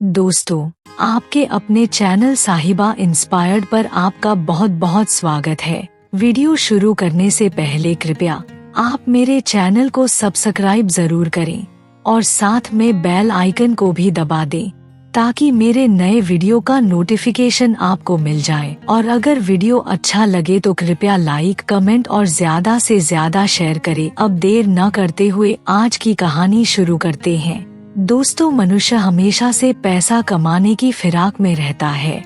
दोस्तों, आपके अपने चैनल साहिबा इंस्पायर्ड पर आपका बहुत बहुत स्वागत है। वीडियो शुरू करने से पहले कृपया आप मेरे चैनल को सब्सक्राइब जरूर करें और साथ में बेल आइकन को भी दबा दें ताकि मेरे नए वीडियो का नोटिफिकेशन आपको मिल जाए। और अगर वीडियो अच्छा लगे तो कृपया लाइक, कमेंट और ज्यादा से ज्यादा शेयर करें। अब देर न करते हुए आज की कहानी शुरू करते हैं। दोस्तों, मनुष्य हमेशा से पैसा कमाने की फिराक में रहता है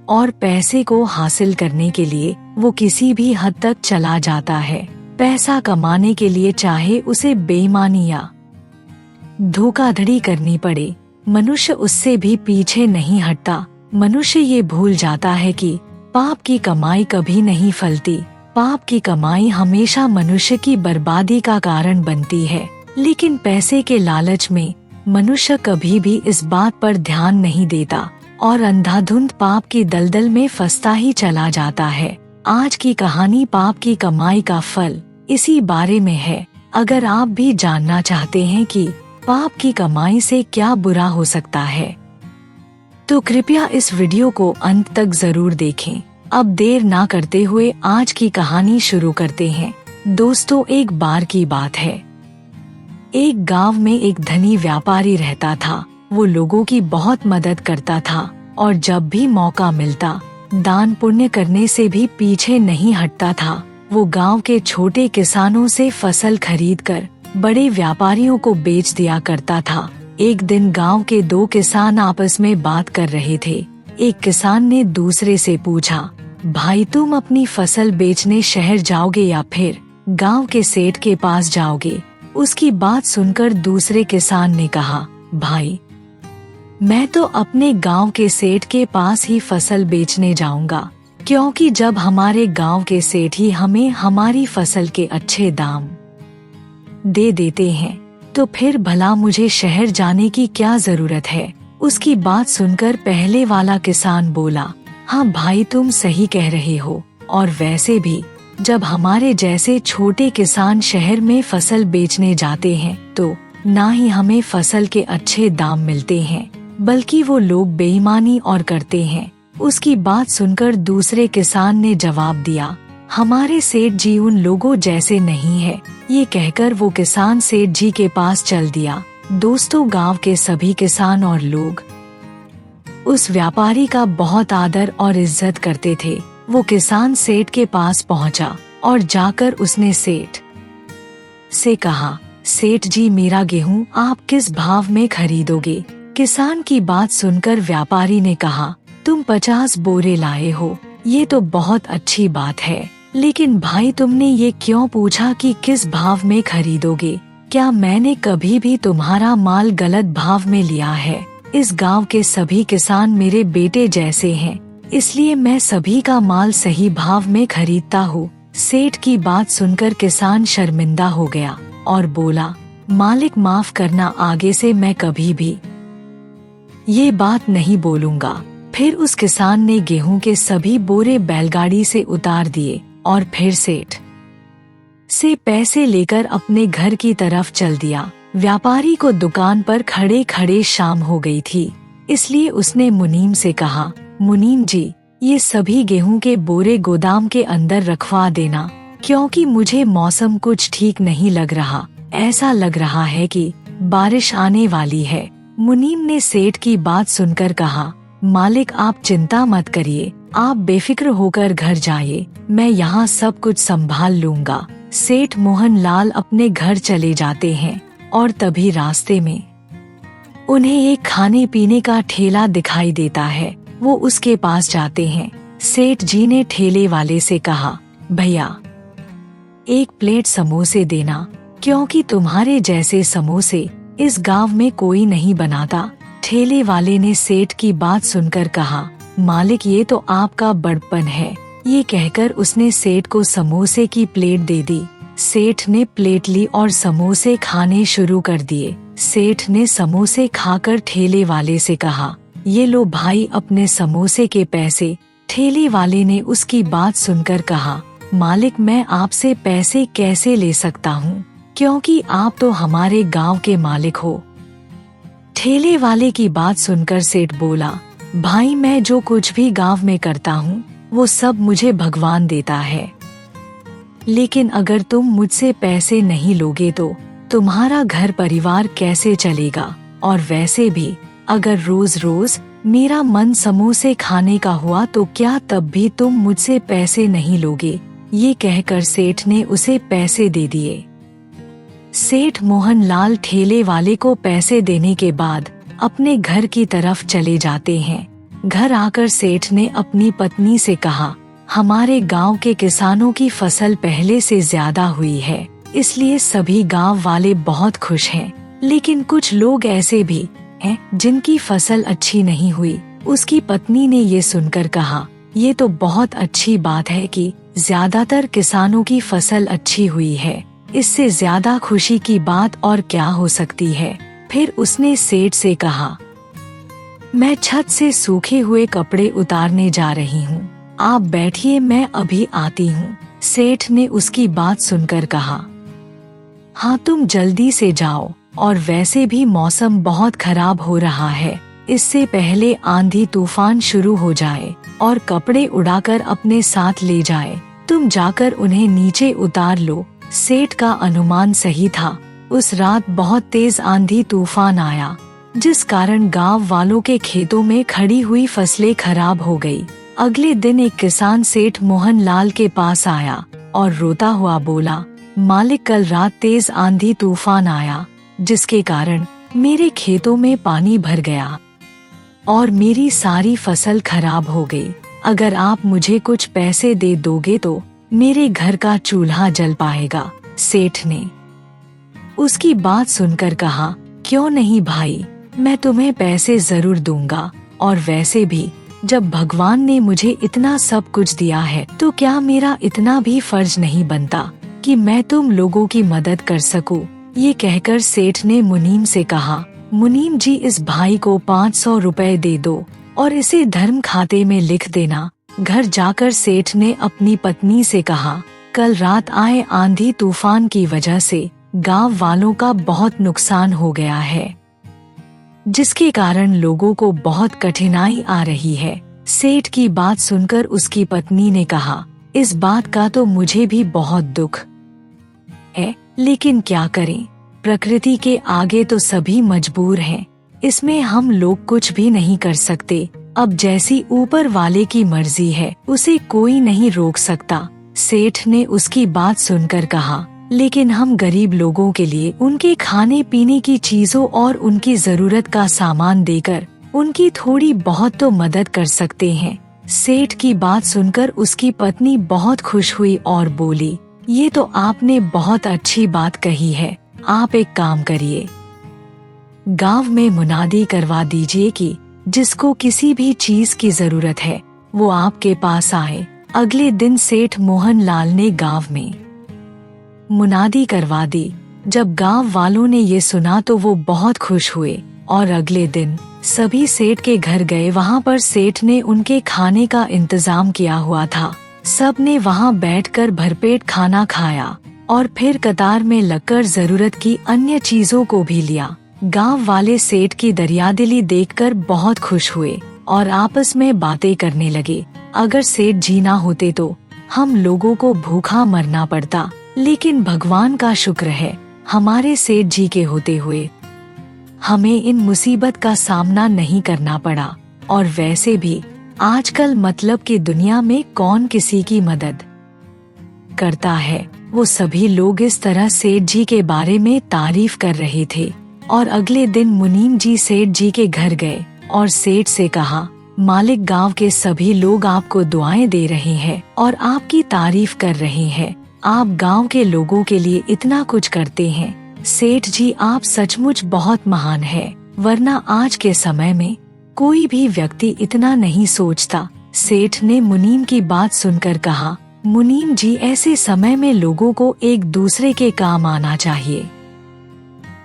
और पैसे को हासिल करने के लिए वो किसी भी हद तक चला जाता है। पैसा कमाने के लिए चाहे उसे बेईमानी या धोखाधड़ी करनी पड़े, मनुष्य उससे भी पीछे नहीं हटता। मनुष्य ये भूल जाता है कि पाप की कमाई कभी नहीं फलती। पाप की कमाई हमेशा मनुष्य की बर्बादी का कारण बनती है। लेकिन पैसे के लालच में मनुष्य कभी भी इस बात पर ध्यान नहीं देता और अंधाधुंध पाप की दलदल में फंसता ही चला जाता है। आज की कहानी पाप की कमाई का फल इसी बारे में है। अगर आप भी जानना चाहते हैं कि पाप की कमाई से क्या बुरा हो सकता है तो कृपया इस वीडियो को अंत तक जरूर देखें। अब देर ना करते हुए आज की कहानी शुरू करते हैं। दोस्तों, एक बार की बात है, एक गांव में एक धनी व्यापारी रहता था। वो लोगों की बहुत मदद करता था और जब भी मौका मिलता दान पुण्य करने से भी पीछे नहीं हटता था। वो गांव के छोटे किसानों से फसल खरीदकर बड़े व्यापारियों को बेच दिया करता था। एक दिन गांव के दो किसान आपस में बात कर रहे थे। एक किसान ने दूसरे से पूछा, भाई तुम अपनी फसल बेचने शहर जाओगे या फिर गांव के सेठ के पास जाओगे? उसकी बात सुनकर दूसरे किसान ने कहा, भाई मैं तो अपने गांव के सेठ के पास ही फसल बेचने जाऊंगा, क्योंकि जब हमारे गांव के सेठ ही हमें हमारी फसल के अच्छे दाम दे देते हैं तो फिर भला मुझे शहर जाने की क्या जरूरत है। उसकी बात सुनकर पहले वाला किसान बोला, हाँ भाई तुम सही कह रहे हो, और वैसे भी जब हमारे जैसे छोटे किसान शहर में फसल बेचने जाते हैं तो ना ही हमें फसल के अच्छे दाम मिलते हैं, बल्कि वो लोग बेईमानी और करते हैं। उसकी बात सुनकर दूसरे किसान ने जवाब दिया, हमारे सेठ जी उन लोगों जैसे नहीं है। ये कहकर वो किसान सेठ जी के पास चल दिया। दोस्तों, गांव के सभी किसान और लोग उस व्यापारी का बहुत आदर और इज्जत करते थे। वो किसान सेठ के पास पहुंचा और जाकर उसने सेठ से कहा, सेठ जी मेरा गेहूं आप किस भाव में खरीदोगे? किसान की बात सुनकर व्यापारी ने कहा, तुम 50 बोरे लाए हो, ये तो बहुत अच्छी बात है, लेकिन भाई तुमने ये क्यों पूछा कि किस भाव में खरीदोगे? क्या मैंने कभी भी तुम्हारा माल गलत भाव में लिया है? इस गांव के सभी किसान मेरे बेटे जैसे हैं, इसलिए मैं सभी का माल सही भाव में खरीदता हूँ। सेठ की बात सुनकर किसान शर्मिंदा हो गया और बोला, मालिक माफ करना, आगे से मैं कभी भी ये बात नहीं बोलूँगा। फिर उस किसान ने गेहूं के सभी बोरे बैलगाड़ी से उतार दिए और फिर सेठ से पैसे लेकर अपने घर की तरफ चल दिया। व्यापारी को दुकान पर खड़े खड़े शाम हो गई थी, इसलिए उसने मुनीम से कहा, मुनीम जी ये सभी गेहूं के बोरे गोदाम के अंदर रखवा देना, क्योंकि मुझे मौसम कुछ ठीक नहीं लग रहा। ऐसा लग रहा है कि बारिश आने वाली है। मुनीम ने सेठ की बात सुनकर कहा, मालिक आप चिंता मत करिए, आप बेफिक्र होकर घर जाइए, मैं यहाँ सब कुछ संभाल लूँगा। सेठ मोहन लाल अपने घर चले जाते हैं और तभी रास्ते में उन्हें एक खाने पीने का ठेला दिखाई देता है। वो उसके पास जाते हैं। सेठ जी ने ठेले वाले से कहा, भैया एक प्लेट समोसे देना, क्योंकि तुम्हारे जैसे समोसे इस गांव में कोई नहीं बनाता। ठेले वाले ने सेठ की बात सुनकर कहा, मालिक ये तो आपका बड़पन है। ये कहकर उसने सेठ को समोसे की प्लेट दे दी। सेठ ने प्लेट ली और समोसे खाने शुरू कर दिए। सेठ ने समोसे खाकर ठेले वाले से कहा, ये लो भाई अपने समोसे के पैसे। ठेले वाले ने उसकी बात सुनकर कहा, मालिक मैं आपसे पैसे कैसे ले सकता हूँ, क्योंकि आप तो हमारे गांव के मालिक हो। ठेले वाले की बात सुनकर सेठ बोला, भाई मैं जो कुछ भी गांव में करता हूँ वो सब मुझे भगवान देता है, लेकिन अगर तुम मुझसे पैसे नहीं लोगे तो तुम्हारा घर परिवार कैसे चलेगा? और वैसे भी अगर रोज रोज मेरा मन समोसे खाने का हुआ तो क्या तब भी तुम मुझसे पैसे नहीं लोगे? ये कहकर सेठ ने उसे पैसे दे दिए। सेठ मोहन लाल ठेले वाले को पैसे देने के बाद अपने घर की तरफ चले जाते हैं। घर आकर सेठ ने अपनी पत्नी से कहा, हमारे गांव के किसानों की फसल पहले से ज्यादा हुई है, इसलिए सभी गांव वाले बहुत खुश हैं। लेकिन कुछ लोग ऐसे भी हैं जिनकी फसल अच्छी नहीं हुई। उसकी पत्नी ने ये सुनकर कहा, ये तो बहुत अच्छी बात है कि ज्यादातर किसानों की फसल अच्छी हुई है, इससे ज्यादा खुशी की बात और क्या हो सकती है। फिर उसने सेठ से कहा, मैं छत से सूखे हुए कपड़े उतारने जा रही हूँ, आप बैठिए मैं अभी आती हूँ। सेठ ने उसकी बात सुनकर कहा, हाँ तुम जल्दी से जाओ, और वैसे भी मौसम बहुत खराब हो रहा है, इससे पहले आंधी तूफान शुरू हो जाए और कपड़े उड़ाकर अपने साथ ले जाए, तुम जाकर उन्हें नीचे उतार लो। सेठ का अनुमान सही था। उस रात बहुत तेज आंधी तूफान आया, जिस कारण गांव वालों के खेतों में खड़ी हुई फसलें खराब हो गई। अगले दिन एक किसान सेठ मोहन लाल के पास आया और रोता हुआ बोला, मालिक कल रात तेज आंधी तूफान आया, जिसके कारण मेरे खेतों में पानी भर गया और मेरी सारी फसल खराब हो गई। अगर आप मुझे कुछ पैसे दे दोगे तो मेरे घर का चूल्हा जल पाएगा। सेठ ने उसकी बात सुनकर कहा, क्यों नहीं भाई, मैं तुम्हें पैसे जरूर दूंगा, और वैसे भी जब भगवान ने मुझे इतना सब कुछ दिया है तो क्या मेरा इतना भी फर्ज नहीं बनता कि मैं तुम लोगों की मदद कर सकूं। ये कहकर सेठ ने मुनीम से कहा, मुनीम जी इस भाई को 500 रुपए दे दो और इसे धर्म खाते में लिख देना। घर जाकर सेठ ने अपनी पत्नी से कहा, कल रात आए आंधी तूफान की वजह से गांव वालों का बहुत नुकसान हो गया है, जिसके कारण लोगों को बहुत कठिनाई आ रही है। सेठ की बात सुनकर उसकी पत्नी ने कहा, इस बात का तो मुझे भी बहुत दुख है, लेकिन क्या करें, प्रकृति के आगे तो सभी मजबूर हैं, इसमें हम लोग कुछ भी नहीं कर सकते। अब जैसी ऊपर वाले की मर्जी है उसे कोई नहीं रोक सकता। सेठ ने उसकी बात सुनकर कहा, लेकिन हम गरीब लोगों के लिए उनके खाने पीने की चीजों और उनकी जरूरत का सामान देकर उनकी थोड़ी बहुत तो मदद कर सकते हैं। सेठ की बात सुनकर उसकी पत्नी बहुत खुश हुई और बोली, ये तो आपने बहुत अच्छी बात कही है, आप एक काम करिए, गांव में मुनादी करवा दीजिए कि जिसको किसी भी चीज की जरूरत है वो आपके पास आए। अगले दिन सेठ मोहन लाल ने गांव में मुनादी करवा दी। जब गांव वालों ने ये सुना तो वो बहुत खुश हुए और अगले दिन सभी सेठ के घर गए। वहाँ पर सेठ ने उनके खाने का इंतजाम किया हुआ था। सब ने वहाँ बैठकर भरपेट खाना खाया और फिर कतार में लगकर जरूरत की अन्य चीजों को भी लिया। गांव वाले सेठ की दरियादिली देखकर बहुत खुश हुए और आपस में बातें करने लगे। अगर सेठ जी ना होते तो हम लोगों को भूखा मरना पड़ता, लेकिन भगवान का शुक्र है हमारे सेठ जी के होते हुए हमें इन मुसीबत का सामना नहीं करना पड़ा। और वैसे भी आजकल मतलब की दुनिया में कौन किसी की मदद करता है। वो सभी लोग इस तरह सेठ जी के बारे में तारीफ कर रहे थे। और अगले दिन मुनीम जी सेठ जी के घर गए और सेठ से कहा, मालिक गांव के सभी लोग आपको दुआएं दे रहे हैं और आपकी तारीफ कर रहे हैं। आप गांव के लोगों के लिए इतना कुछ करते हैं। सेठ जी आप सचमुच बहुत महान है, वरना आज के समय में कोई भी व्यक्ति इतना नहीं सोचता। सेठ ने मुनीम की बात सुनकर कहा, मुनीम जी ऐसे समय में लोगों को एक दूसरे के काम आना चाहिए,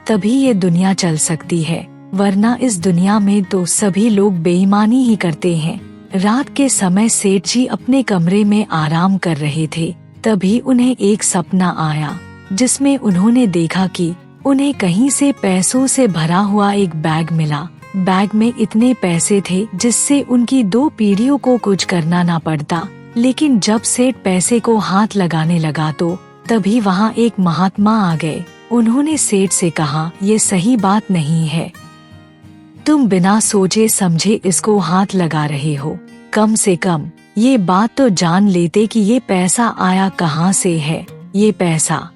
तभी ये दुनिया चल सकती है, वरना इस दुनिया में तो सभी लोग बेईमानी ही करते हैं। रात के समय सेठ जी अपने कमरे में आराम कर रहे थे, तभी उन्हें एक सपना आया जिसमें उन्होंने देखा कि उन्हें कहीं से पैसों से भरा हुआ एक बैग मिला। बैग में इतने पैसे थे जिससे उनकी 2 पीढ़ियों को कुछ करना ना पड़ता। लेकिन जब सेठ पैसे को हाथ लगाने लगा तो तभी वहाँ एक महात्मा आ गए। उन्होंने सेठ से कहा, ये सही बात नहीं है, तुम बिना सोचे समझे इसको हाथ लगा रहे हो। कम से कम ये बात तो जान लेते कि ये पैसा आया कहाँ से है। ये पैसा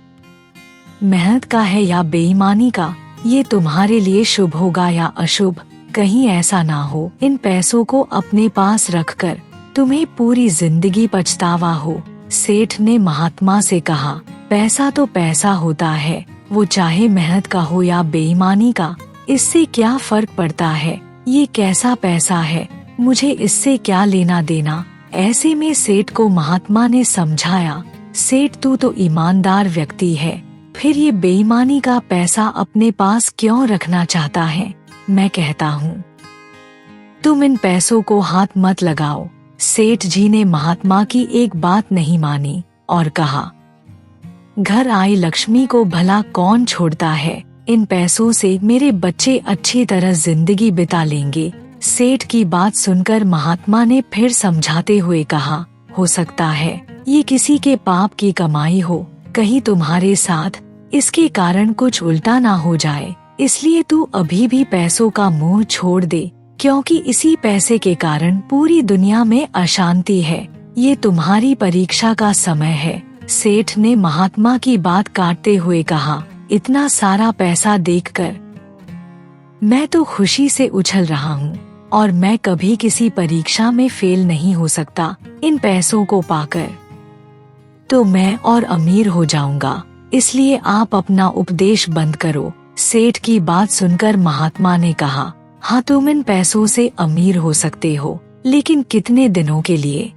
मेहनत का है या बेईमानी का, ये तुम्हारे लिए शुभ होगा या अशुभ। कहीं ऐसा ना हो इन पैसों को अपने पास रखकर तुम्हें पूरी जिंदगी पछतावा हो। सेठ ने महात्मा से कहा, पैसा तो पैसा होता है, वो चाहे मेहनत का हो या बेईमानी का, इससे क्या फर्क पड़ता है। ये कैसा पैसा है, मुझे इससे क्या लेना देना। ऐसे में सेठ को महात्मा ने समझाया, सेठ तू तो ईमानदार व्यक्ति है, फिर ये बेईमानी का पैसा अपने पास क्यों रखना चाहता है। मैं कहता हूँ तुम इन पैसों को हाथ मत लगाओ। सेठ जी ने महात्मा की एक बात नहीं मानी और कहा, घर आई लक्ष्मी को भला कौन छोड़ता है। इन पैसों से मेरे बच्चे अच्छी तरह जिंदगी बिता लेंगे। सेठ की बात सुनकर महात्मा ने फिर समझाते हुए कहा, हो सकता है ये किसी के पाप की कमाई हो, कहीं तुम्हारे साथ इसके कारण कुछ उल्टा ना हो जाए, इसलिए तू अभी भी पैसों का मोह छोड़ दे, क्योंकि इसी पैसे के कारण पूरी दुनिया में अशांति है। ये तुम्हारी परीक्षा का समय है। सेठ ने महात्मा की बात काटते हुए कहा, इतना सारा पैसा देखकर मैं तो खुशी से उछल रहा हूँ और मैं कभी किसी परीक्षा में फेल नहीं हो सकता। इन पैसों को पाकर तो मैं और अमीर हो जाऊंगा, इसलिए आप अपना उपदेश बंद करो। सेठ की बात सुनकर महात्मा ने कहा, हाँ तुम इन पैसों से अमीर हो सकते हो, लेकिन कितने दिनों के लिए,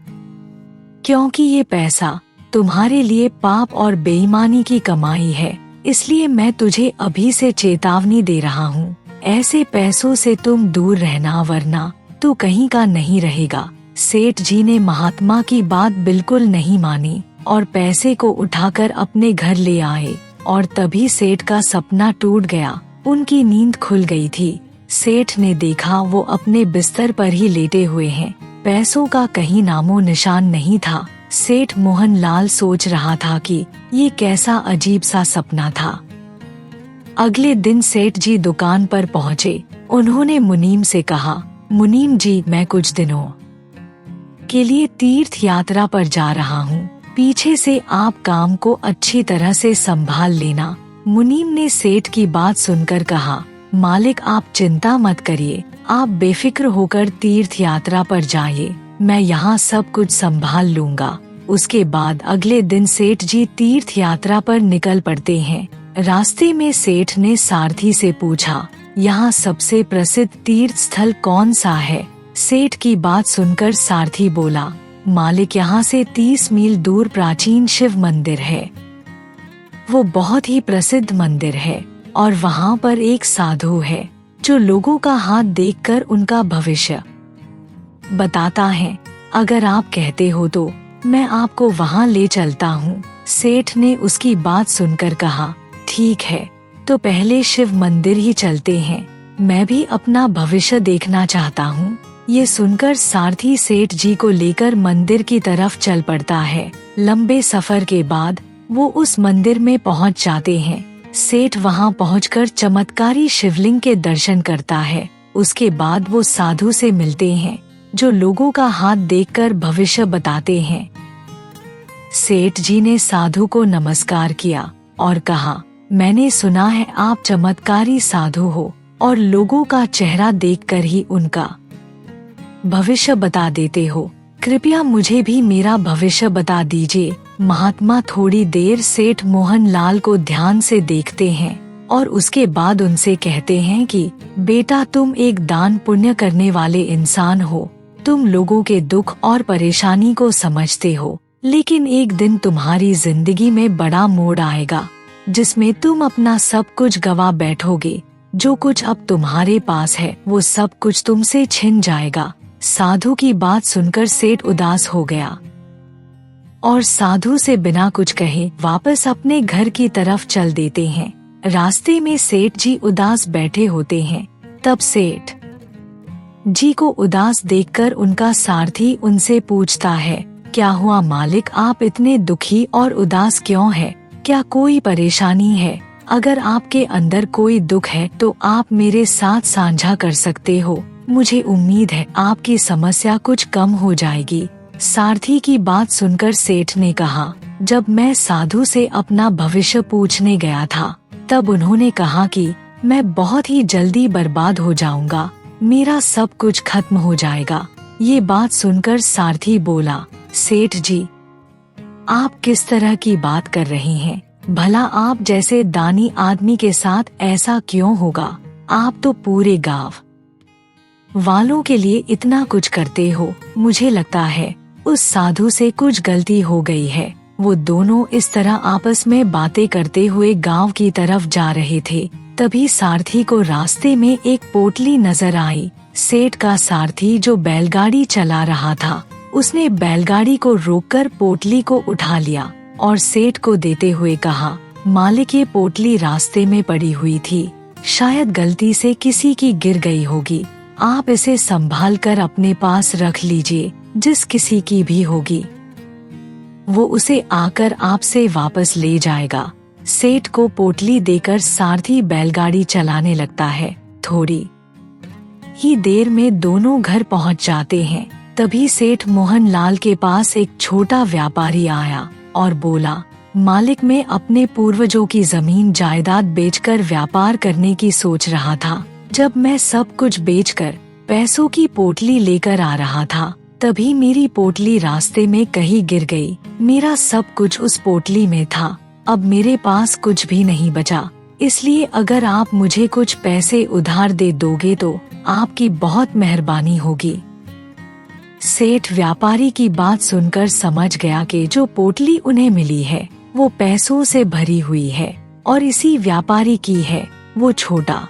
क्योंकि ये पैसा तुम्हारे लिए पाप और बेईमानी की कमाई है। इसलिए मैं तुझे अभी से चेतावनी दे रहा हूँ, ऐसे पैसों से तुम दूर रहना, वरना तू कहीं का नहीं रहेगा। सेठ जी ने महात्मा की बात बिल्कुल नहीं मानी और पैसे को उठाकर अपने घर ले आए और तभी सेठ का सपना टूट गया। उनकी नींद खुल गई थी। सेठ ने देखा वो अपने बिस्तर पर ही लेटे हुए हैं, पैसों का कहीं नामो निशान नहीं था। सेठ मोहन लाल सोच रहा था कि ये कैसा अजीब सा सपना था। अगले दिन सेठ जी दुकान पर पहुँचे। उन्होंने मुनीम से कहा, मुनीम जी मैं कुछ दिनों के लिए तीर्थ यात्रा पर जा रहा हूँ, पीछे से आप काम को अच्छी तरह से संभाल लेना। मुनीम ने सेठ की बात सुनकर कहा, मालिक आप चिंता मत करिए, आप बेफिक्र होकर तीर्थ यात्रा पर जाइए, मैं यहाँ सब कुछ संभाल लूँगा। उसके बाद अगले दिन सेठ जी तीर्थ यात्रा पर निकल पड़ते हैं। रास्ते में सेठ ने सारथी से पूछा, यहाँ सबसे प्रसिद्ध तीर्थ स्थल कौन सा है। सेठ की बात सुनकर सारथी बोला, मालिक यहाँ से 30 मील दूर प्राचीन शिव मंदिर है, वो बहुत ही प्रसिद्ध मंदिर है और वहाँ पर एक साधु है जो लोगों का हाथ देखकर उनका भविष्य बताता है। अगर आप कहते हो तो मैं आपको वहाँ ले चलता हूँ। सेठ ने उसकी बात सुनकर कहा, ठीक है, तो पहले शिव मंदिर ही चलते हैं, मैं भी अपना भविष्य देखना चाहता हूँ। ये सुनकर सारथी सेठ जी को लेकर मंदिर की तरफ चल पड़ता है। लंबे सफर के बाद वो उस मंदिर में पहुँच जाते हैं। सेठ वहाँ पहुँचकर चमत्कारी शिवलिंग के दर्शन करता है। उसके बाद वो साधु से मिलते हैं जो लोगों का हाथ देखकर भविष्य बताते हैं। सेठ जी ने साधु को नमस्कार किया और कहा, मैंने सुना है आप चमत्कारी साधु हो और लोगों का चेहरा देखकर ही उनका भविष्य बता देते हो, कृपया मुझे भी मेरा भविष्य बता दीजिए। महात्मा थोड़ी देर सेठ मोहन लाल को ध्यान से देखते हैं और उसके बाद उनसे कहते हैं कि बेटा तुम एक दान पुण्य करने वाले इंसान हो, तुम लोगों के दुख और परेशानी को समझते हो, लेकिन एक दिन तुम्हारी जिंदगी में बड़ा मोड़ आएगा जिसमें तुम अपना सब कुछ गवा बैठोगे। जो कुछ अब तुम्हारे पास है वो सब कुछ तुमसे छिन जाएगा। साधु की बात सुनकर सेठ उदास हो गया और साधु से बिना कुछ कहे वापस अपने घर की तरफ चल देते हैं। रास्ते में सेठ जी उदास बैठे होते हैं। तब सेठ जी को उदास देखकर उनका सारथी उनसे पूछता है, क्या हुआ मालिक, आप इतने दुखी और उदास क्यों हैं? क्या कोई परेशानी है? अगर आपके अंदर कोई दुख है तो आप मेरे साथ साझा कर सकते हो। मुझे उम्मीद है आपकी समस्या कुछ कम हो जाएगी। सारथी की बात सुनकर सेठ ने कहा, जब मैं साधु से अपना भविष्य पूछने गया था तब उन्होंने कहा कि मैं बहुत ही जल्दी बर्बाद हो जाऊंगा, मेरा सब कुछ खत्म हो जाएगा। ये बात सुनकर सारथी बोला, सेठ जी आप किस तरह की बात कर रहे हैं? भला आप जैसे दानी आदमी के साथ ऐसा क्यों होगा? आप तो पूरे गांव वालों के लिए इतना कुछ करते हो। मुझे लगता है उस साधु से कुछ गलती हो गई है। वो दोनों इस तरह आपस में बातें करते हुए गांव की तरफ जा रहे थे। तभी सारथी को रास्ते में एक पोटली नजर आई। सेठ का सारथी जो बैलगाड़ी चला रहा था, उसने बैलगाड़ी को रोककर पोटली को उठा लिया और सेठ को देते हुए कहा, मालिक ये पोटली रास्ते में पड़ी हुई थी, शायद गलती से किसी की गिर गई होगी। आप इसे संभाल कर अपने पास रख लीजिए, जिस किसी की भी होगी वो उसे आकर आपसे वापस ले जाएगा। सेठ को पोटली देकर सारथी बैलगाड़ी चलाने लगता है। थोड़ी ही देर में दोनों घर पहुंच जाते हैं। तभी सेठ मोहन लाल के पास एक छोटा व्यापारी आया और बोला, मालिक मैं अपने पूर्वजों की जमीन जायदाद बेचकर व्यापार करने की सोच रहा था। जब मैं सब कुछ बेचकर पैसों की पोटली लेकर आ रहा था तभी मेरी पोटली रास्ते में कहीं गिर गई। मेरा सब कुछ उस पोटली में था। अब मेरे पास कुछ भी नहीं बचा, इसलिए अगर आप मुझे कुछ पैसे उधार दे दोगे तो आपकी बहुत मेहरबानी होगी। सेठ व्यापारी की बात सुनकर समझ गया कि जो पोटली उन्हें मिली है वो पैसों से भरी हुई है और इसी व्यापारी की है। वो छोटा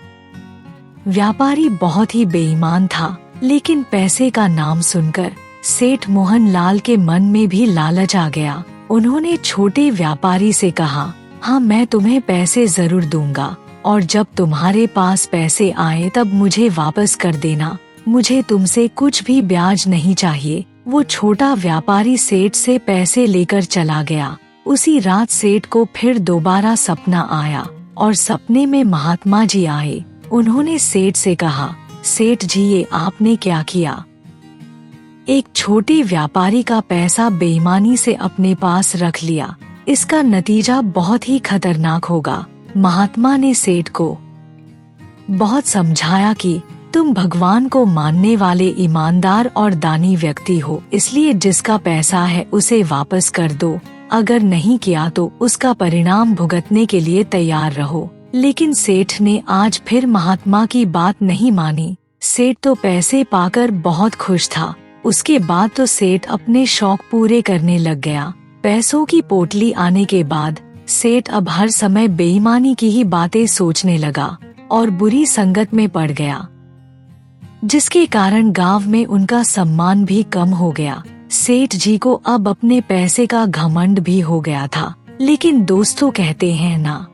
व्यापारी बहुत ही बेईमान था, लेकिन पैसे का नाम सुनकर सेठ मोहन लाल के मन में भी लालच आ गया। उन्होंने छोटे व्यापारी से कहा, हाँ मैं तुम्हें पैसे जरूर दूंगा और जब तुम्हारे पास पैसे आए तब मुझे वापस कर देना। मुझे तुमसे कुछ भी ब्याज नहीं चाहिए। वो छोटा व्यापारी सेठ से पैसे लेकर चला गया। उसी रात सेठ को फिर दोबारा सपना आया और सपने में महात्मा जी आए। उन्होंने सेठ से कहा, सेठ जी ये आपने क्या किया? एक छोटे व्यापारी का पैसा बेईमानी से अपने पास रख लिया, इसका नतीजा बहुत ही खतरनाक होगा। महात्मा ने सेठ को बहुत समझाया कि तुम भगवान को मानने वाले ईमानदार और दानी व्यक्ति हो, इसलिए जिसका पैसा है उसे वापस कर दो। अगर नहीं किया तो उसका परिणाम भुगतने के लिए तैयार रहो। लेकिन सेठ ने आज फिर महात्मा की बात नहीं मानी। सेठ तो पैसे पाकर बहुत खुश था। उसके बाद तो सेठ अपने शौक पूरे करने लग गया। पैसों की पोटली आने के बाद सेठ अब हर समय बेईमानी की ही बातें सोचने लगा और बुरी संगत में पड़ गया, जिसके कारण गांव में उनका सम्मान भी कम हो गया। सेठ जी को अब अपने पैसे का घमंड भी हो गया था। लेकिन दोस्तों कहते हैं ना,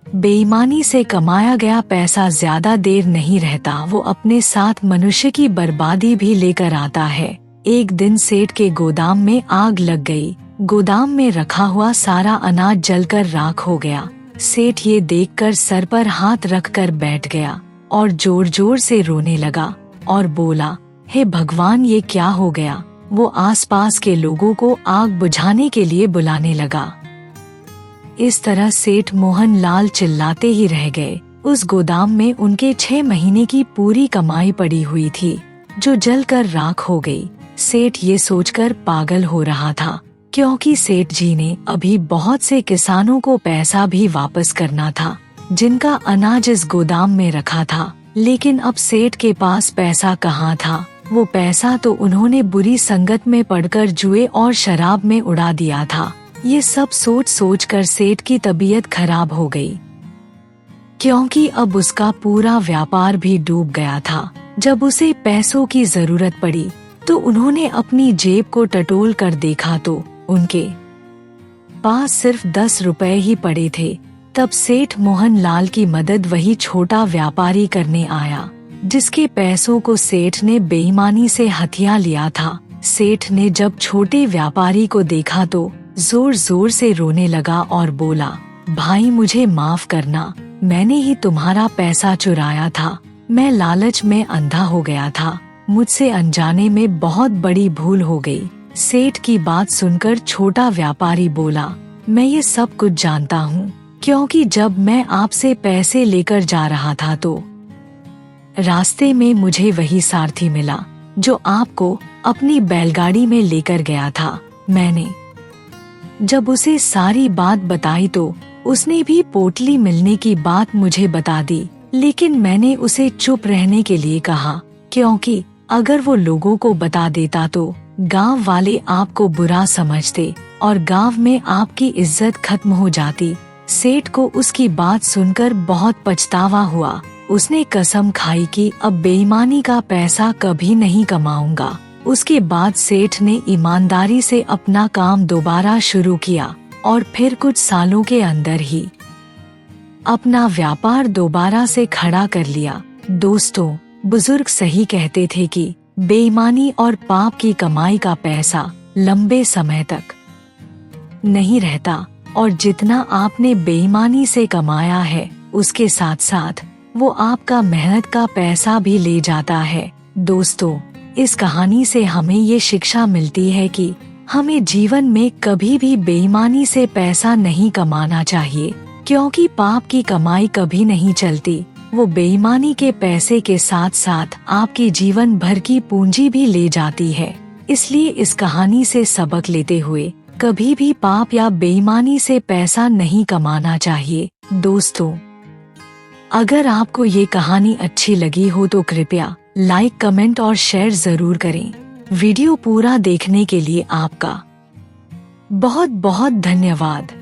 बेईमानी से कमाया गया पैसा ज्यादा देर नहीं रहता, वो अपने साथ मनुष्य की बर्बादी भी लेकर आता है। एक दिन सेठ के गोदाम में आग लग गई। गोदाम में रखा हुआ सारा अनाज जलकर राख हो गया। सेठ ये देखकर सर पर हाथ रखकर बैठ गया और जोर जोर से रोने लगा और बोला, हे भगवान ये क्या हो गया? वो आसपास के लोगों को आग बुझाने के लिए बुलाने लगा। इस तरह सेठ मोहन लाल चिल्लाते ही रह गए। उस गोदाम में उनके 6 महीने की पूरी कमाई पड़ी हुई थी, जो जलकर राख हो गई। सेठ ये सोचकर पागल हो रहा था, क्योंकि सेठ जी ने अभी बहुत से किसानों को पैसा भी वापस करना था, जिनका अनाज इस गोदाम में रखा था। लेकिन अब सेठ के पास पैसा कहाँ था? वो पैसा तो उन्होंने बुरी संगत में पड़कर जुए और शराब में उड़ा दिया था। ये सब सोच सोच कर सेठ की तबीयत खराब हो गई, क्योंकि अब उसका पूरा व्यापार भी डूब गया था। जब उसे पैसों की जरूरत पड़ी तो उन्होंने अपनी जेब को टटोल कर देखा तो उनके पास सिर्फ 10 रुपए ही पड़े थे। तब सेठ मोहन लाल की मदद वही छोटा व्यापारी करने आया, जिसके पैसों को सेठ ने बेईमानी से हथिया लिया था। सेठ ने जब छोटे व्यापारी को देखा तो जोर जोर से रोने लगा और बोला, भाई मुझे माफ करना, मैंने ही तुम्हारा पैसा चुराया था। मैं लालच में अंधा हो गया था, मुझसे अनजाने में बहुत बड़ी भूल हो गई। सेठ की बात सुनकर छोटा व्यापारी बोला, मैं ये सब कुछ जानता हूँ, क्योंकि जब मैं आपसे पैसे लेकर जा रहा था तो रास्ते में मुझे वही सारथी मिला जो आपको अपनी बैलगाड़ी में लेकर गया था। मैंने जब उसे सारी बात बताई तो उसने भी पोटली मिलने की बात मुझे बता दी, लेकिन मैंने उसे चुप रहने के लिए कहा, क्योंकि अगर वो लोगों को बता देता तो गांव वाले आपको बुरा समझते और गांव में आपकी इज्जत खत्म हो जाती। सेठ को उसकी बात सुनकर बहुत पछतावा हुआ। उसने कसम खाई कि अब बेईमानी का पैसा कभी नहीं कमाऊंगा। उसके बाद सेठ ने ईमानदारी से अपना काम दोबारा शुरू किया और फिर कुछ सालों के अंदर ही अपना व्यापार दोबारा से खड़ा कर लिया। दोस्तों, बुजुर्ग सही कहते थे कि बेईमानी और पाप की कमाई का पैसा लंबे समय तक नहीं रहता, और जितना आपने बेईमानी से कमाया है उसके साथ साथ वो आपका मेहनत का पैसा भी ले जाता है। दोस्तों, इस कहानी से हमें ये शिक्षा मिलती है कि हमें जीवन में कभी भी बेईमानी से पैसा नहीं कमाना चाहिए, क्योंकि पाप की कमाई कभी नहीं चलती। वो बेईमानी के पैसे के साथ साथ आपके जीवन भर की पूंजी भी ले जाती है। इसलिए इस कहानी से सबक लेते हुए कभी भी पाप या बेईमानी से पैसा नहीं कमाना चाहिए। दोस्तों, अगर आपको ये कहानी अच्छी लगी हो तो कृपया लाइक, कमेंट और शेयर जरूर करें। वीडियो पूरा देखने के लिए आपका बहुत बहुत धन्यवाद।